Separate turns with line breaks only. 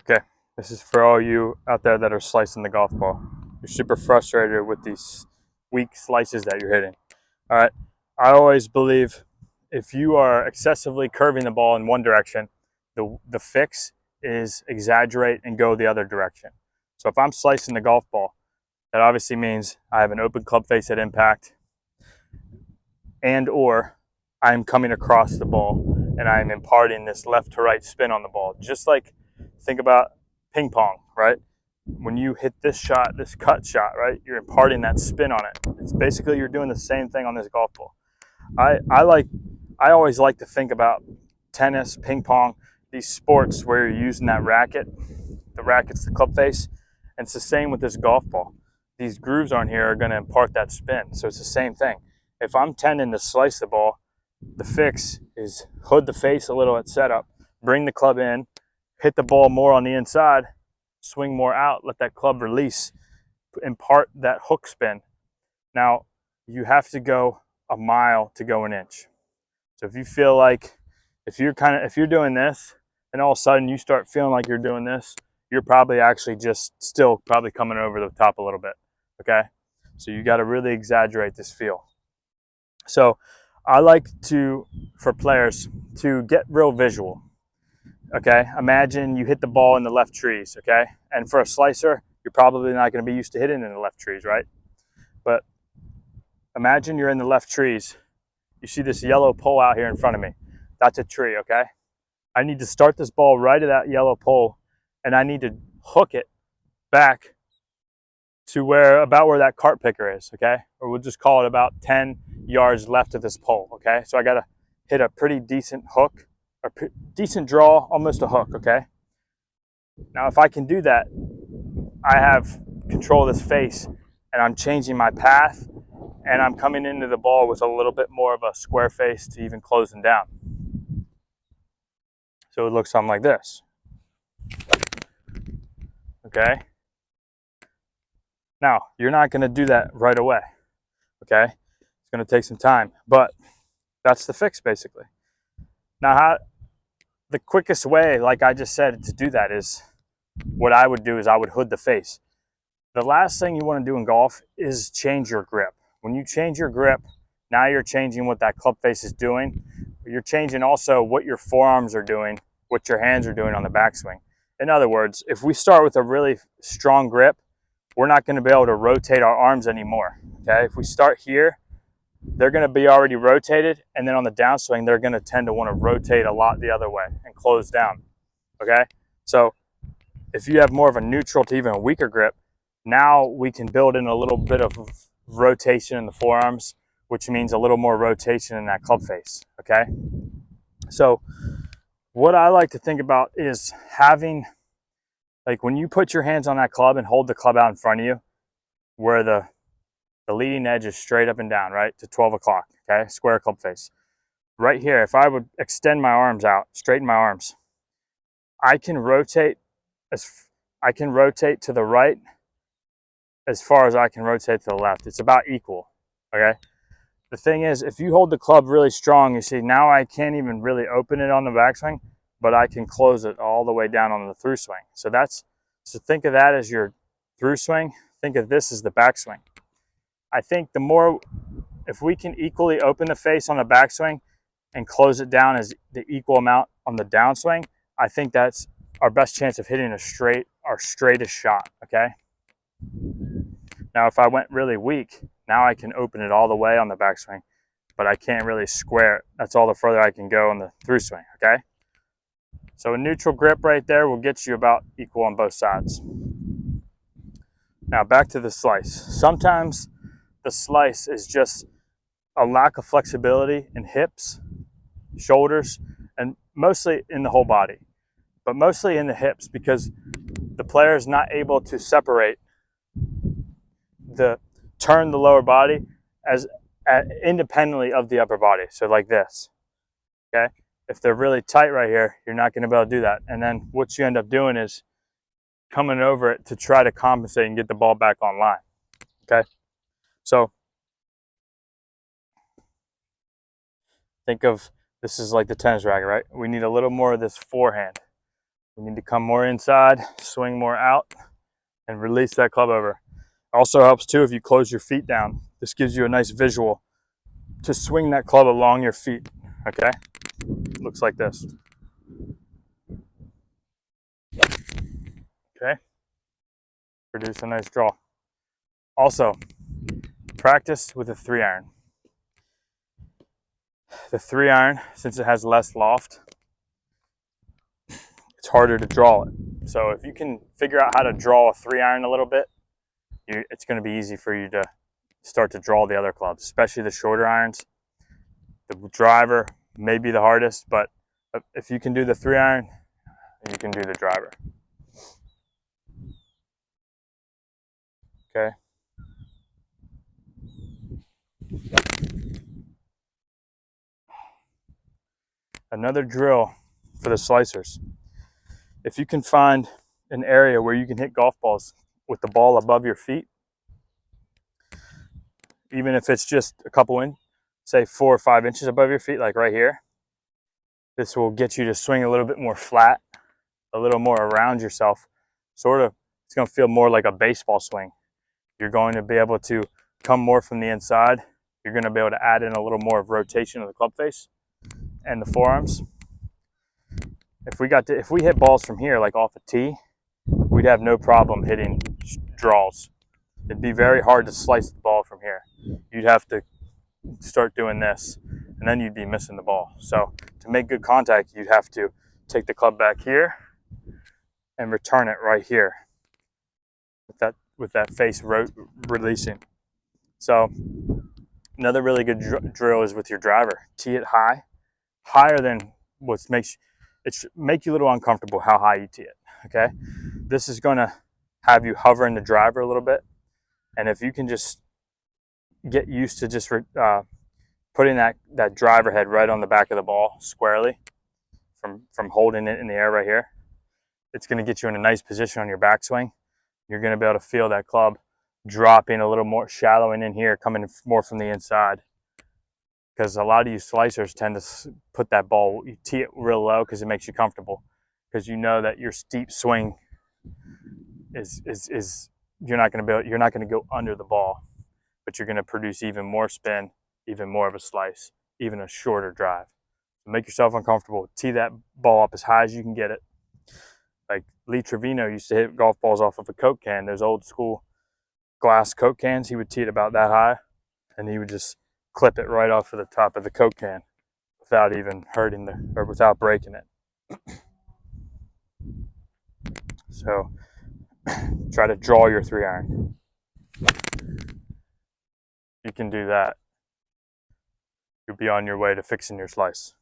Okay, this is for all you out there that are slicing the golf ball. You're super frustrated with these weak slices that you're hitting. All right, I always believe if you are excessively curving the ball in one direction, the fix is exaggerate and go the other direction. So if I'm slicing the golf ball, that obviously means I have an open club face at impact, and or I'm coming across the ball and I'm imparting this left to right spin on the ball. Just like think about ping pong, right? When you hit this shot, this cut shot, right? You're imparting that spin on it. It's basically you're doing the same thing on this golf ball. I always like to think about tennis, ping pong, these sports where you're using that racket. The racket's the club face. And it's the same with this golf ball. These grooves on here are going to impart that spin. So it's the same thing. If I'm tending to slice the ball, the fix is hood the face a little at setup, bring the club in, hit the ball more on the inside, swing more out, let that club release, impart that hook spin. Now, you have to go a mile to go an inch. So if you feel like if you're doing this and all of a sudden you start feeling like you're doing this, you're probably actually just still probably coming over the top a little bit. Okay? So you got to really exaggerate this feel. So I like to, for players, to get real visual. Okay, imagine you hit the ball in the left trees. Okay, and for a slicer, you're probably not going to be used to hitting in the left trees, right? But imagine you're in the left trees. You see this yellow pole out here in front of me. That's a tree. Okay, I need to start this ball right at that yellow pole, and I need to hook it back to about where that cart picker is. Okay, or we'll just call it about 10 yards left of this pole. Okay, so I got to hit a pretty decent hook, a decent draw, almost a hook. Okay, now if I can do that, I have control of this face, and I'm changing my path, and I'm coming into the ball with a little bit more of a square face to even closing down. So it looks something like this. Okay. Now, you're not going to do that right away. Okay. It's going to take some time, but that's the fix basically. Now, the quickest way, like I just said, to do that is what I would do is I would hood the face. The last thing you want to do in golf is change your grip. When you change your grip, now you're changing what that club face is doing. You're changing also what your forearms are doing, what your hands are doing on the backswing. In other words, if we start with a really strong grip, we're not going to be able to rotate our arms anymore. Okay, if we start here, they're going to be already rotated, and then on the downswing, they're going to tend to want to rotate a lot the other way and close down. Okay, so if you have more of a neutral to even a weaker grip, now we can build in a little bit of rotation in the forearms, which means a little more rotation in that club face. Okay, so what I like to think about is having, like, when you put your hands on that club and hold the club out in front of you, where the leading edge is straight up and down, right, to 12 o'clock, okay, square club face. Right here, if I would extend my arms out, straighten my arms, I can rotate to the right as far as I can rotate to the left. It's about equal, okay? The thing is, if you hold the club really strong, you see, now I can't even really open it on the backswing, but I can close it all the way down on the through swing. So think of that as your through swing. Think of this as the backswing. I think if we can equally open the face on the backswing and close it down as the equal amount on the downswing, I think that's our best chance of hitting our straightest shot, okay? Now, if I went really weak, now I can open it all the way on the backswing, but I can't really square it. That's all the further I can go on the through swing, okay? So a neutral grip right there will get you about equal on both sides. Now back to the slice. Sometimes the slice is just a lack of flexibility in hips, shoulders, and mostly in the whole body, but mostly in the hips because the player is not able to separate turn the lower body as independently of the upper body. So like this, okay? If they're really tight right here, you're not going to be able to do that. And then what you end up doing is coming over it to try to compensate and get the ball back online, okay? So think of this is like the tennis racket, right? We need a little more of this forehand. You need to come more inside, swing more out, and release that club over. Also helps too if you close your feet down. This gives you a nice visual to swing that club along your feet, okay? Looks like this. Okay, produce a nice draw. Also, practice with a 3-iron. The 3-iron, since it has less loft, it's harder to draw it. So if you can figure out how to draw a 3-iron a little bit, it's going to be easy for you to start to draw the other clubs, especially the shorter irons. The driver may be the hardest, but if you can do the 3-iron, you can do the driver. Okay. Another drill for the slicers. If you can find an area where you can hit golf balls with the ball above your feet, even if it's just a couple in, say 4 or 5 inches above your feet, like right here, this will get you to swing a little bit more flat, a little more around yourself. Sort of, it's going to feel more like a baseball swing. You're going to be able to come more from the inside. You're going to be able to add in a little more of rotation of the club face and the forearms. If we hit balls from here, like off a tee, we'd have no problem hitting draws. It'd be very hard to slice the ball from here. You'd have to start doing this, and then you'd be missing the ball. So to make good contact, you'd have to take the club back here and return it right here with that face releasing. So another really good drill is with your driver. Tee it high, higher than what makes it make you a little uncomfortable how high you tee it. Okay, this is going to have you hovering the driver a little bit, and if you can just get used to just putting that driver head right on the back of the ball squarely from holding it in the air right here, it's going to get you in a nice position on your backswing. You're going to be able to feel that club dropping a little more, shallowing in here, coming more from the inside. Because a lot of you slicers tend to put that ball, you tee it real low because it makes you comfortable. Because you know that your steep swing is you're not going to go under the ball, but you're going to produce even more spin, even more of a slice, even a shorter drive. So make yourself uncomfortable. Tee that ball up as high as you can get it. Like Lee Trevino used to hit golf balls off of a Coke can. Those old school glass Coke cans, he would tee it about that high, and he would just clip it right off of the top of the Coke can without even hurting or without breaking it. So try to draw your 3-iron. You can do that. You'll be on your way to fixing your slice.